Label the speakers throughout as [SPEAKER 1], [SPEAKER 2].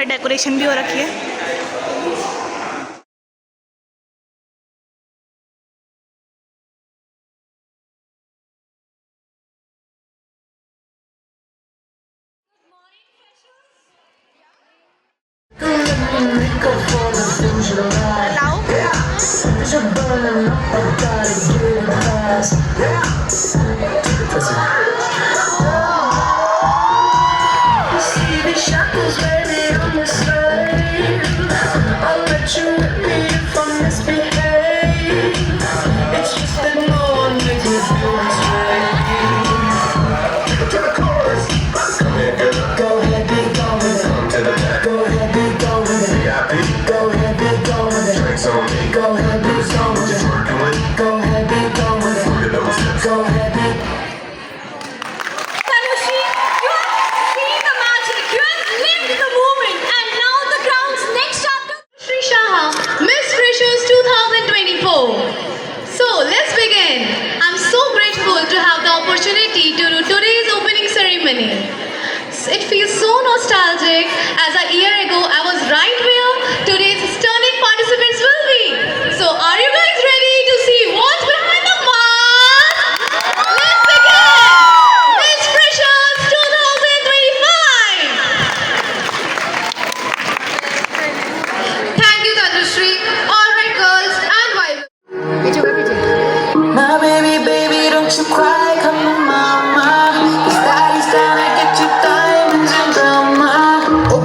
[SPEAKER 1] पर डेकोरेशन भी हो रखी है।
[SPEAKER 2] Miss Freshers 2024. So let's begin. I'm so grateful to have the opportunity to do today's opening ceremony. It feels so nostalgic as a year ago I was right where today's stunning participants will be. So are you guys ready to see what's behind the mask? Let's begin. Miss Freshers 2025. Thank you, Tanushree. All right, girls and wives.
[SPEAKER 3] My baby, don't you cry, come on, mama. 'Cause daddy's gonna get you diamonds and drama. Oh,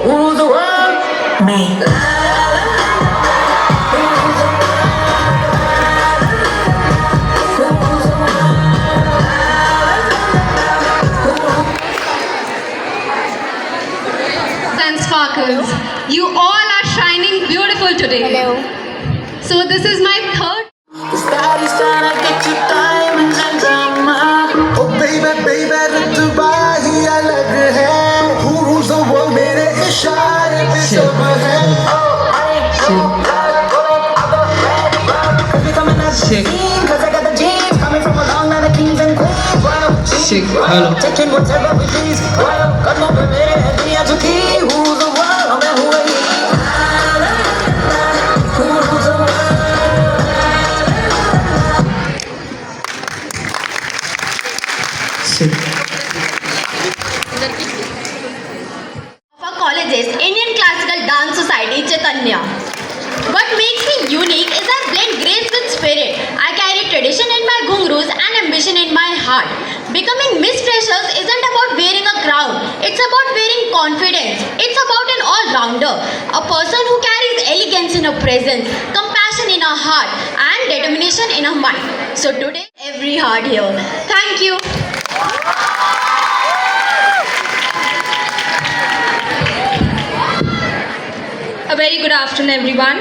[SPEAKER 3] Who's the world? Me.
[SPEAKER 2] And sparkles, you all are shining beautiful today.
[SPEAKER 1] Hello.
[SPEAKER 2] So this is my third.
[SPEAKER 3] The starry's trying to get you diamonds and drama.
[SPEAKER 4] Oh baby baby रुतबा ही अलग है Who rules the world मेरे इशारे पे सब है
[SPEAKER 3] Oh, I ain't no blood, bullet, I got red blood. Cause we coming out the scene, cause I got the jeans. Coming from a long line of kings and queens. Well,
[SPEAKER 4] Hello.
[SPEAKER 3] taking whatever we please. Well, God knows we're मेरे है दुनिया झुकी. Who's the world? हमें हुए ही. Who rules the world?
[SPEAKER 1] Of our colleges, Indian Classical Dance Society, Chaitanya. What makes me unique is I blend grace with spirit. I carry tradition in my ghungroos and ambition in my heart. Becoming Miss Freshers isn't about wearing a crown. It's about wearing confidence. It's about an all-rounder. A person who carries elegance in her presence, compassion in her heart, and determination in her mind. So today, every heart here. Thank you.
[SPEAKER 5] A very good afternoon, everyone.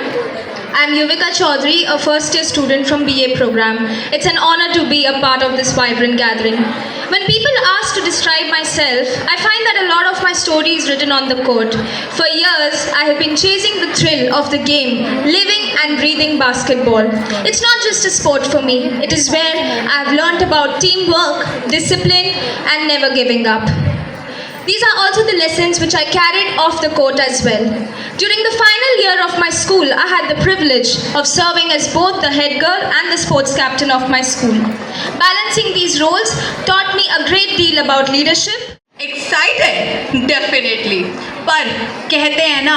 [SPEAKER 5] I'm Yuvika Chaudhary, a first-year student from BA program. It's an honor to be a part of this vibrant gathering. When people ask to describe myself, I find that a lot of my story is written on the court. For years, I have been chasing the thrill of the game, living and breathing basketball. It's not just a sport for me. It is where I've learned about teamwork, discipline, and never giving up. These are also the lessons which I carried off the court as well. During the final year of my school, I had the privilege of serving as both the head girl and the sports captain of my school. Balancing these roles taught me a great deal about leadership.
[SPEAKER 6] Excited definitely पर कहते हैं ना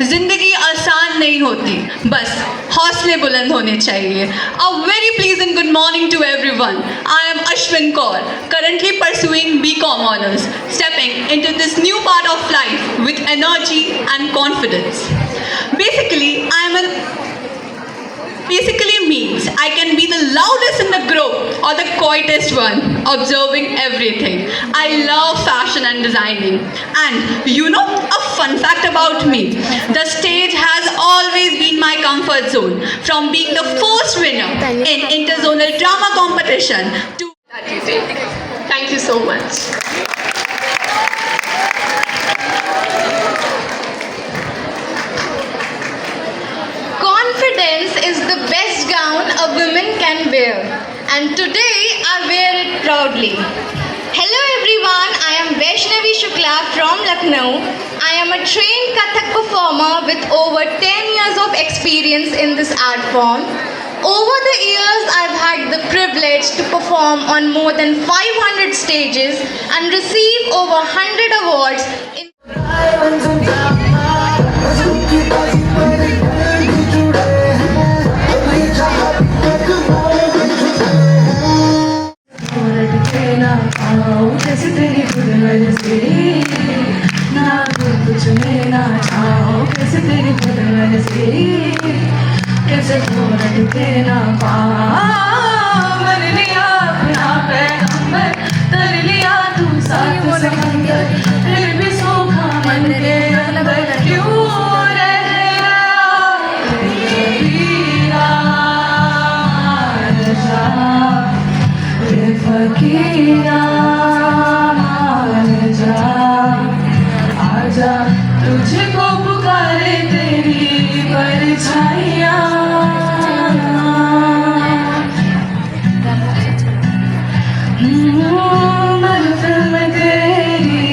[SPEAKER 6] जिंदगी आसान नहीं होती बस हौसले बुलंद होने चाहिए a very pleasant good morning to everyone I am Ashwin Kaur currently pursuing BCom honours stepping into this new part of life with energy and confidence basically means I can be the loudest in the group or the quietest one, observing everything. I love fashion and designing. And you know, a fun fact about me, the stage has always been my comfort zone. From being the first winner in interzonal drama competition to that you take. Thank you so much.
[SPEAKER 1] Confidence is the best gown a woman can wear, and today I wear it proudly. Hello everyone, I am Vaishnavi Shukla from Lucknow. I am a trained Kathak performer with over 10 years of experience in this art form. Over the years, I've had the privilege to perform on more than 500 stages and receive over 100 awards in
[SPEAKER 3] Diamonds and drama. झुकी बाजी पर दिल भी जुड़े हैं. अभी चाहत एक मोड़ में झुके हैं.
[SPEAKER 7] औरत के ना आओ कैसे तेरी खुदवर से ना कुछ में ना छाओ कैसे तेरी खुदवर से कैसे औरत के ना पाओ परछाइयाँ महफिल में तेरी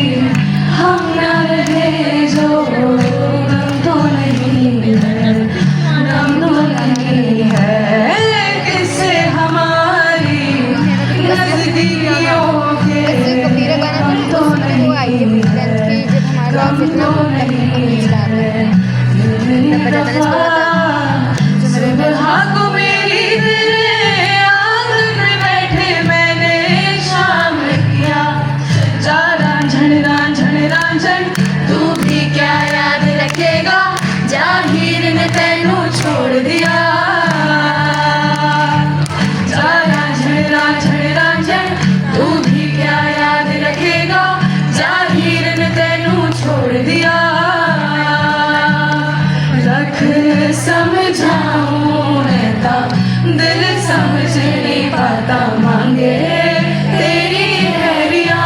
[SPEAKER 7] हम न रहे जो गम तो नहीं है, गम तो नहीं है। किससे हमारी नजदीकियों के गम तो नहीं है, गम तो नहीं है। सुबह को मेरी तेरे आंगन में बैठे मैंने शाम किया। जा रांझण तू भी क्या याद रखेगा, जाहिर ने तेनू छोड़ दिया। जा रांझण तू भी क्या याद रखेगा, जाहिर ने तेनू छोड़ दिया। रख समझाऊं रहता दिल समझ नहीं पाता, मांगे तेरी हैरिया।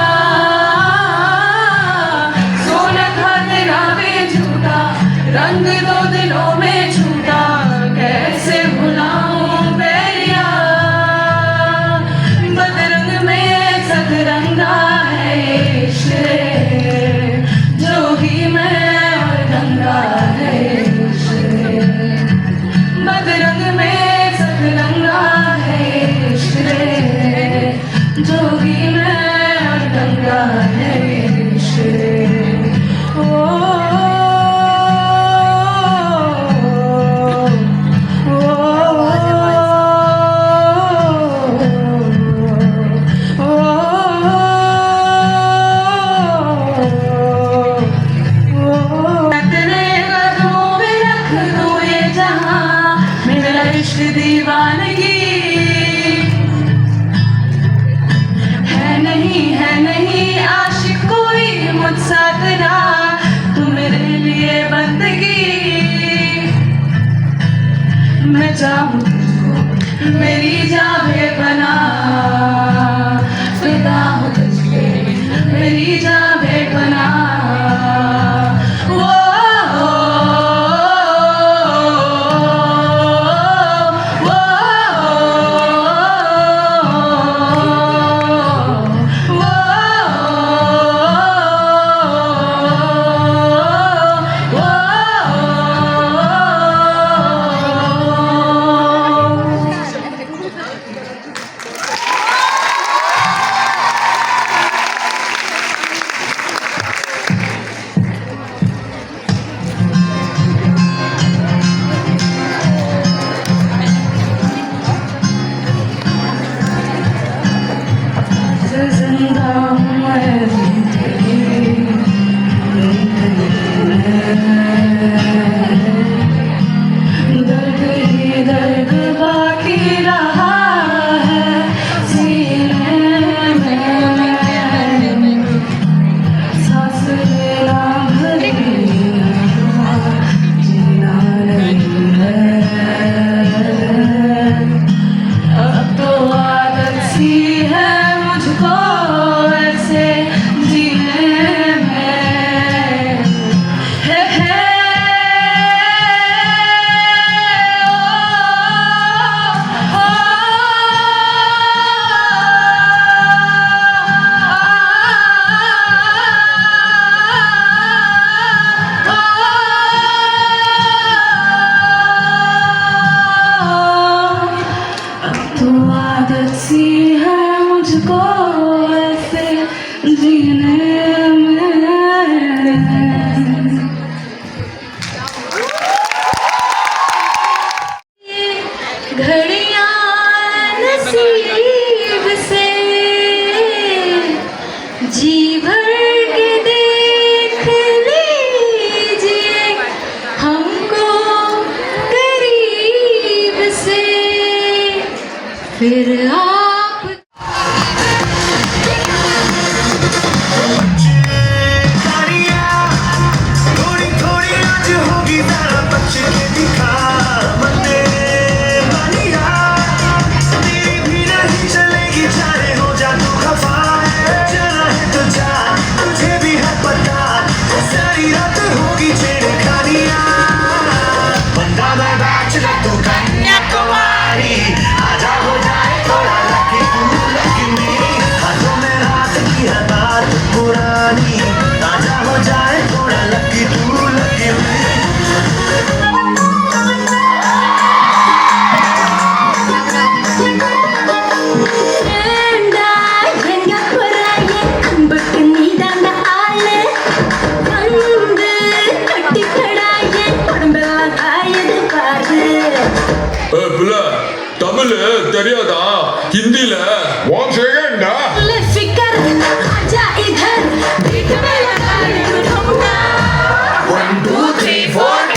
[SPEAKER 7] सोना था तेरा बेझूठा, रंग दो दिनों में छूटा, कैसे भुलाऊं बैरिया। बदरंग में सतरंगा है इश्क रे, जोगी मैं और गंगा है इश्क रे। बदरंग में सतरंगा है इश्क रे, जोगी मैं और गंगा है इश्क रे। ओ इश्क दीवानगी है नहीं आशिक कोई मुझसा तेरा, तू मेरे लिए बंदगी। मैं चाहूँ तुझको मेरी जावे बना, फिदा हूँ तुझे मेरी जावे बना। जिंदा हूँ मैं दर्द ही दर्द बाकी रहा है सीने में, सांस लेना भरी जीना नहीं है। अब तो आदत सी है मुझको ऐसे जीने में, है तो आदत सी है मुझको ऐसे जीने में। घड़ियां नसीब से जी भर के देख लीजिए हमको करीब से, फिर आप
[SPEAKER 3] थोड़ी थोड़ी आज होगी जरा बच के दिखा मन्ने बनिया, तेरी भी नहीं चलेगी चाहे हो जा तू खफा है। जाना है तो जा तुझे भी है पता, सारी रात होगी छेड़खानियां, बंदा मैं
[SPEAKER 8] பிள்ளை தமிழ் தெரியாதா ஹிந்தியில ஒன் செகண்ட்
[SPEAKER 7] फिकर आजा इधर बीट में लगा ले ठुमका
[SPEAKER 4] 1 2 3 4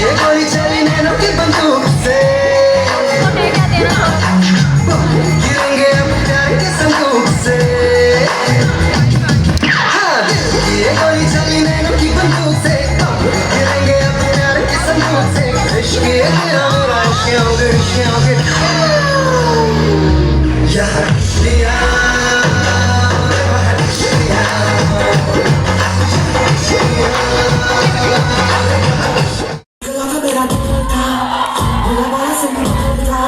[SPEAKER 4] ये गोली चली नैनों की बंदूक से गिरेंगे अब प्यार के संदूक से हाँ, ये गोली चली नैनों की बंदूक से गिरेंगे अब प्यार के संदूक से इश्क ये तेरा मेरा इश्क यहाँ दिया मेरा दिल था बुलावा से मिल था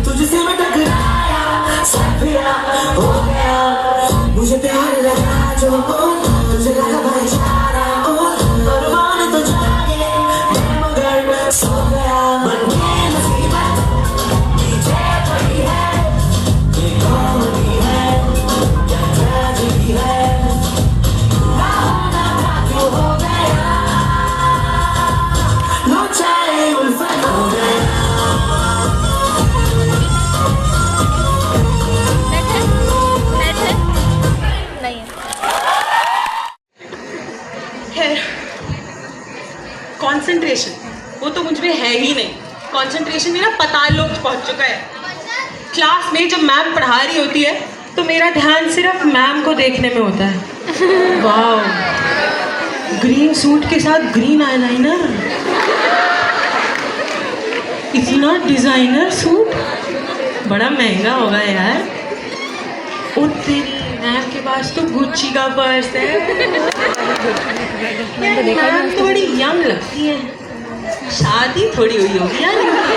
[SPEAKER 4] तुझसे मैं टकराया सब हो गया मुझे प्यार लगा जो तुझे लगा भाईचारा अरमान तो जागे मैं मगर सो गया बन के मुसीबत पीछे पड़ी है ये कौन है क्या ट्रेजेडी है ना होना था क्यों हो गया नो चाहे उल्फत हो गया
[SPEAKER 6] कंसंट्रेशन वो तो मुझ में है ही नहीं। कंसंट्रेशन मेरा पाताल लोक पहुंच चुका है। क्लास में जब मैम पढ़ा रही होती है तो मेरा ध्यान सिर्फ मैम को देखने में होता है। वाह, ग्रीन सूट के साथ ग्रीन आईलाइनर, इतना डिजाइनर सूट, बड़ा महंगा होगा यार। ओ तेरी मैम के पास तो गुच्ची का पर्स है। मैम थोड़ी यंग लगती है, शादी थोड़ी हुई होगी यार इनकी।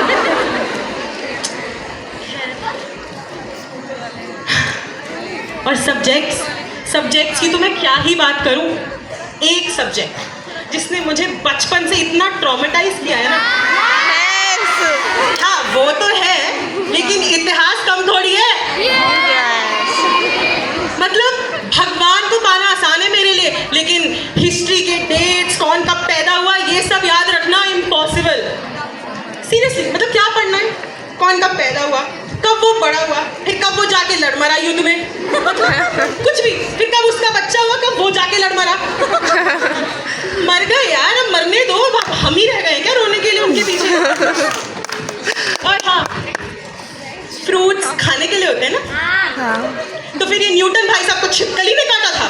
[SPEAKER 6] और सब्जेक्ट्स की तो मैं क्या ही बात करूं। एक सब्जेक्ट जिसने मुझे बचपन से इतना ट्रॉमेटाइज किया है ना, हाँ वो तो है, लेकिन इतिहास कम थोड़ी है। मतलब भगवान को पाना आसान है मेरे लिए, लेकिन हिस्ट्री के डेट्स, कौन कब पैदा हुआ, ये सब याद रखना इम्पॉसिबल। सीरियसली, मतलब क्या पढ़ना है, कौन कब पैदा हुआ, कब वो बड़ा हुआ, फिर कब वो जाके लड़ मरा युद्ध में, मतलब कुछ भी, फिर कब उसका बच्चा हुआ, कब वो जाके लड़ मरा। मर गए यार, अब मरने दो, हम ही रह गए क्या रोने के लिए उनके पीछे। और हाँ, फ्रूट्स खाने के लिए होते हैं ना, तो फिर ये न्यूटन भाई साहब को छिपकली ने काटा था।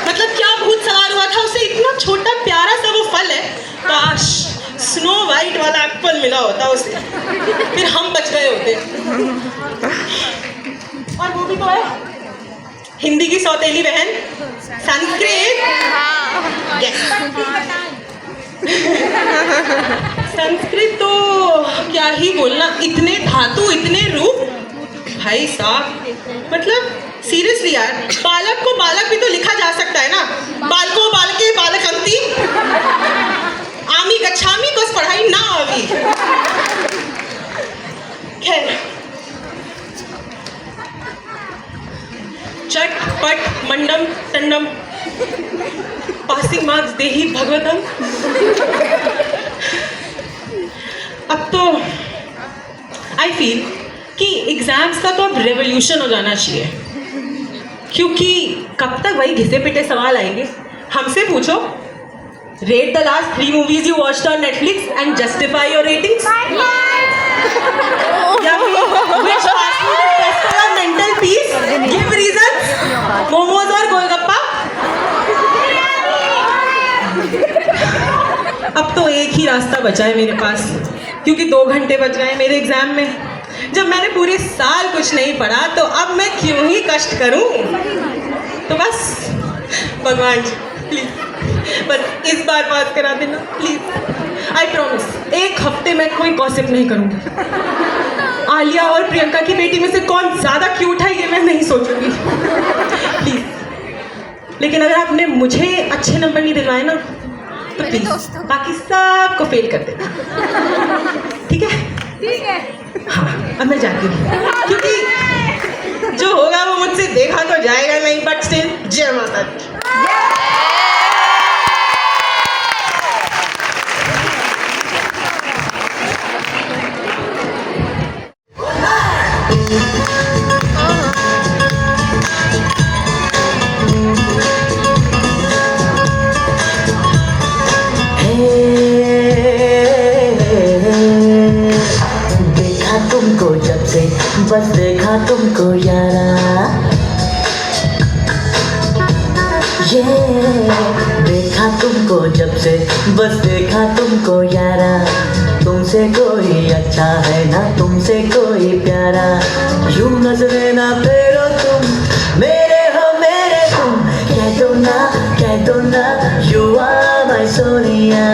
[SPEAKER 6] मतलब क्या भूत सवार हुआ था उसे, इतना छोटा प्यारा सा वो फल है, काश स्नो वाइट वाला एप्पल मिला होता उसे, फिर हम बच गए होते। और वो भी तो है हिंदी की सौतेली बहन, संस्कृत। यस, संस्कृत तो क्या ही बोलना, इतने धातु, इतने रूप, भाई साहब। मतलब सीरियसली यार, बालक को बालक भी तो लिखा जा सकता है ना, बालको बालके बालकंती आमी गच्छामी, बस पढ़ाई ना आवी। खैर, चट पट मंडम टंडम, पासिंग मार्क्स दे ही भगवतम। अब तो आई फील कि एग्जाम्स का तो अब रेवोल्यूशन हो जाना चाहिए, क्योंकि कब तक वही घिसे पिटे सवाल आएंगे। हमसे पूछो, rate the last 3 movies you watched on Netflix and justify your ratings. या फिर which fast food is best for your mental peace? Give reasons. Momos और गोलगप्पा। अब तो एक ही रास्ता बचा है मेरे पास, क्योंकि 2 घंटे बच गए मेरे एग्जाम में। जब मैंने पूरे साल कुछ नहीं पढ़ा, तो अब मैं क्यों ही कष्ट करूं। तो बस भगवान जी प्लीज, बस इस बार बात करा देना प्लीज। आई प्रॉमिस, 1 हफ्ते में कोई गॉसिप नहीं करूंगी। आलिया और प्रियंका की बेटी में से कौन ज्यादा क्यूट है ये मैं नहीं सोचूंगी।
[SPEAKER 9] लेकिन अगर आपने मुझे अच्छे नंबर नहीं दिलवाए ना तो प्लीज बाकी सबको फेल कर देना, ठीक है? ठीक है। हाँ, अब मैं जाती हूँ क्योंकि जो होगा वो मुझसे देखा तो जाएगा नहीं, बट स्टिल जय माता दी।
[SPEAKER 4] देखा तुमको जब से, बस देखा तुमको यारा, ये देखा तुमको जब से, बस देखा तुमको यारा, तुमसे कोई अच्छा है ना तुमसे कोई प्यारा, यूं नजरे ना फेरो तुम, मेरे हो मेरे तुम, कह दो ना यू आर माय सोनिया।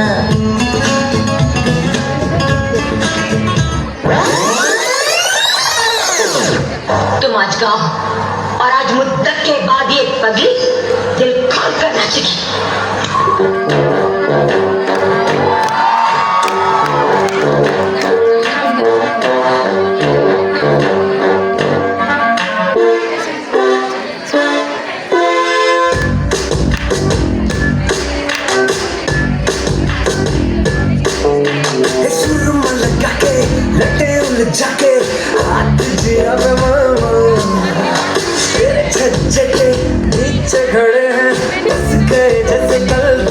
[SPEAKER 10] तुम आज गाओ और आज मुद्दत के बाद ये पगली दिल खोल कर नाचेगी।
[SPEAKER 3] जाके हाथ जिया पे तेरे छज्जे के नीचे खड़े हैं बस गए जैसे कल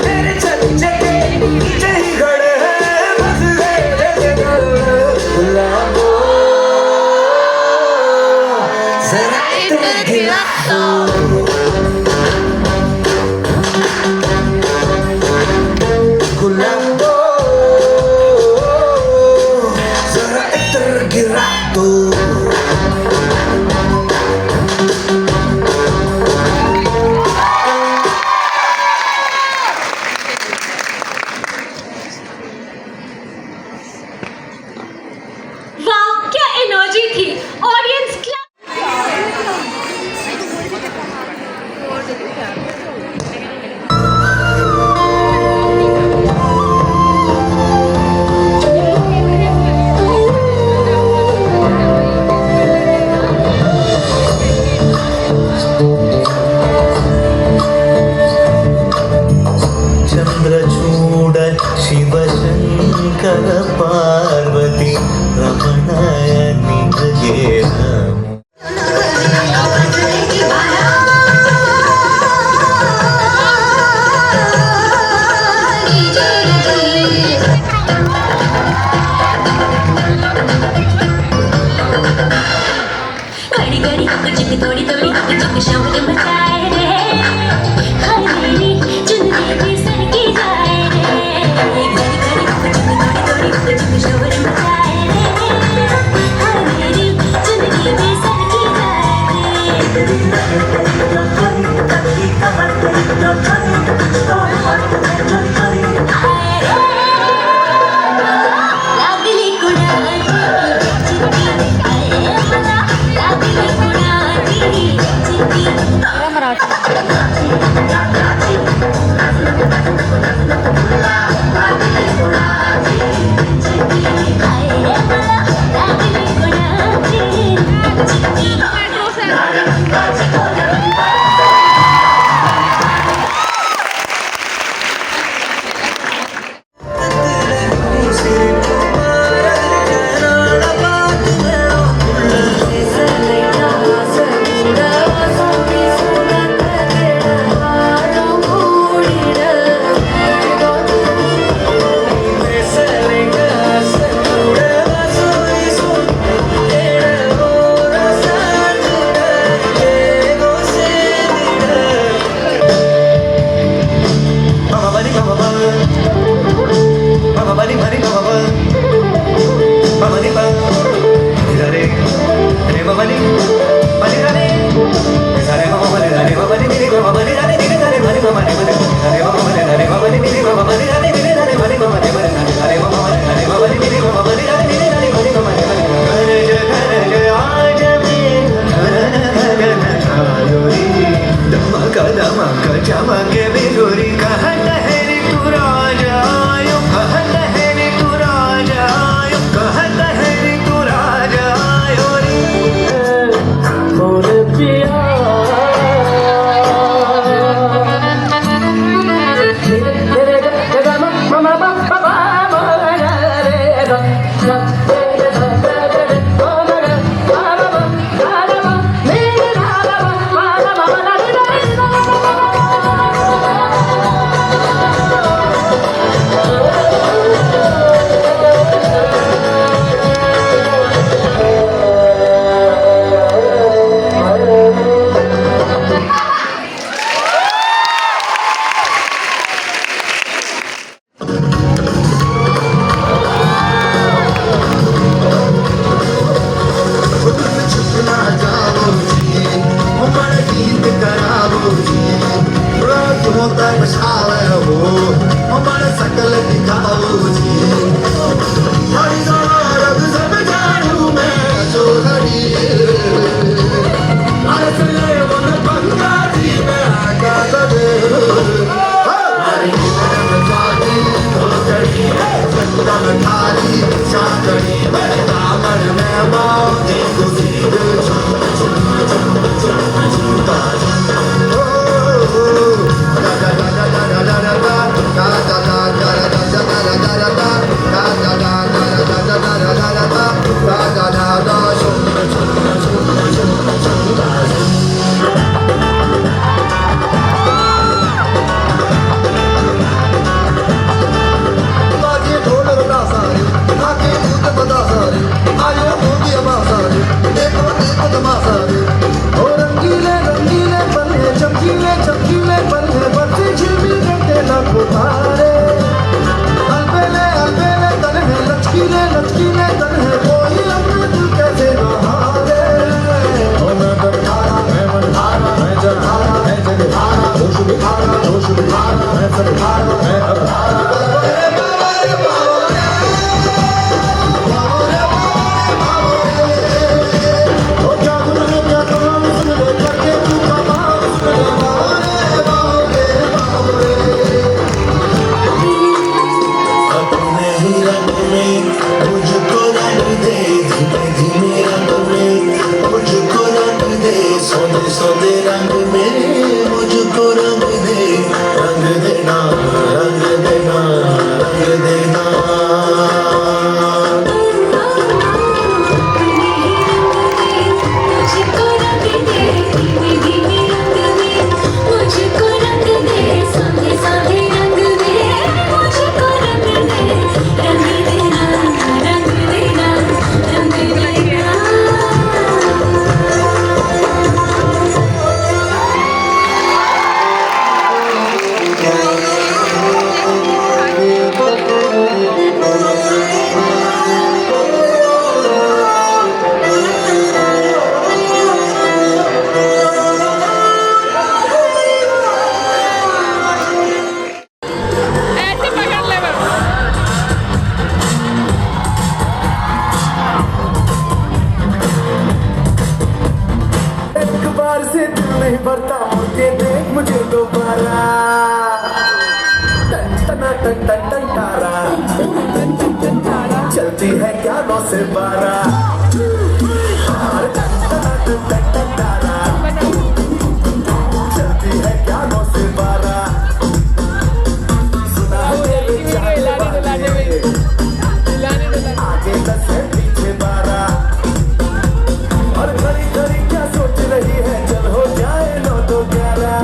[SPEAKER 3] तेरे छज्जे के नीचे ही खड़े हैं बस गए जैसे कल गुलाबो जरा इधर गिरा गुलाबो
[SPEAKER 4] पार्वती रमणाय निजगे
[SPEAKER 1] थोड़ी थोड़ी चुप शोर मचाए रे, हर मेरी चुनरी भी सर की जाए रे, घड़ी घड़ी चुप शोर मचाए रे, हर मेरी चुनरी भी सर की जाए लागली कुणाची चिट्टी लागली कुणाची
[SPEAKER 3] सोने सोने रंग में मुझको रंग देना रंग देना रंग देना से दिल नहीं भरता मुझे देख मुझे दोबारा टन टना टन टन टन तारा चलती है क्या 9 से 12 टन टना टन टन टन तारा चलती है क्या 9 से 12 सुना है मेरे आगे 10 है पीछे 12 और घड़ी घड़ी क्या सोच रही है चल हो जाए 9 तो 11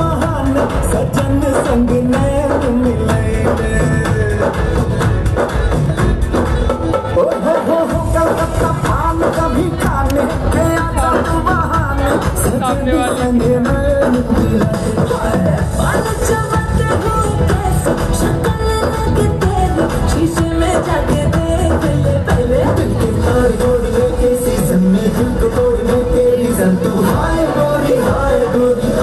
[SPEAKER 3] सजन संग नैन मिले हो कलकत्ता पान कभी खाने के आजा तू बहाने सजन संग नैन मिले बाल चमकते हो कैसे शक्ल लगे तेरी शीशे में जाके देख ले पहले दिल के तार तोड़ने के सीजन में दिल को तोड़ने के रीजन तू हाय गोरी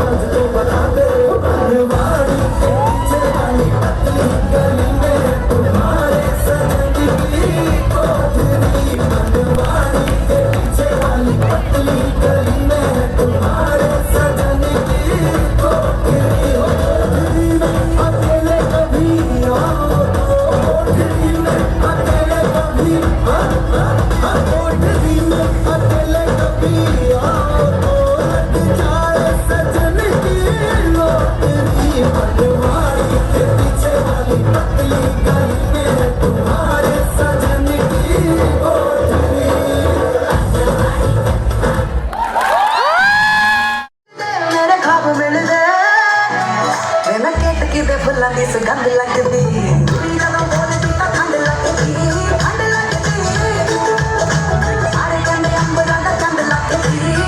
[SPEAKER 3] आज तो बता दे बनवाड़ी के पीछे वाली पतली गली में तुम्हारे सजन की कोठरी बनवाड़ी के पीछे वाली पतली गली में तुम्हारे सजन की कोठरी हो कोठरी में अकेले कभी आओ कोठरी में अकेले कभी कोठरी में अकेले कभी आओ सजन की लोटरी बनवाड़ी के पीछे वाली पतली गली में तुम्हारे सजन की कोठरी मेरे ख्वाब मिल गए मैं केट की दे फुल्लां दी सुगंध लगदी दूरी जदों बोलदी तां ठंड लगदी सारे कंडे अंबरां दा चंद लगदी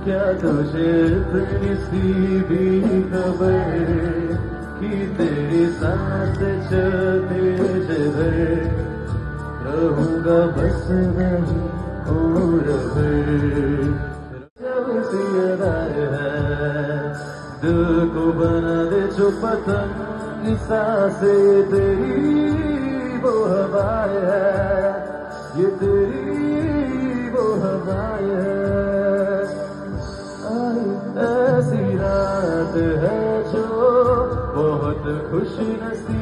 [SPEAKER 3] क्या तुझे इतनी सी भी खबर कि तेरी सांस चलते जिधर रहूंगा बस वहीं और है दिल को बना दे जो पतंग सांसें तेरी वो हवाएं है ये तेरी वो हवाएं है ऐसी रात है जो बहुत खुश नसीब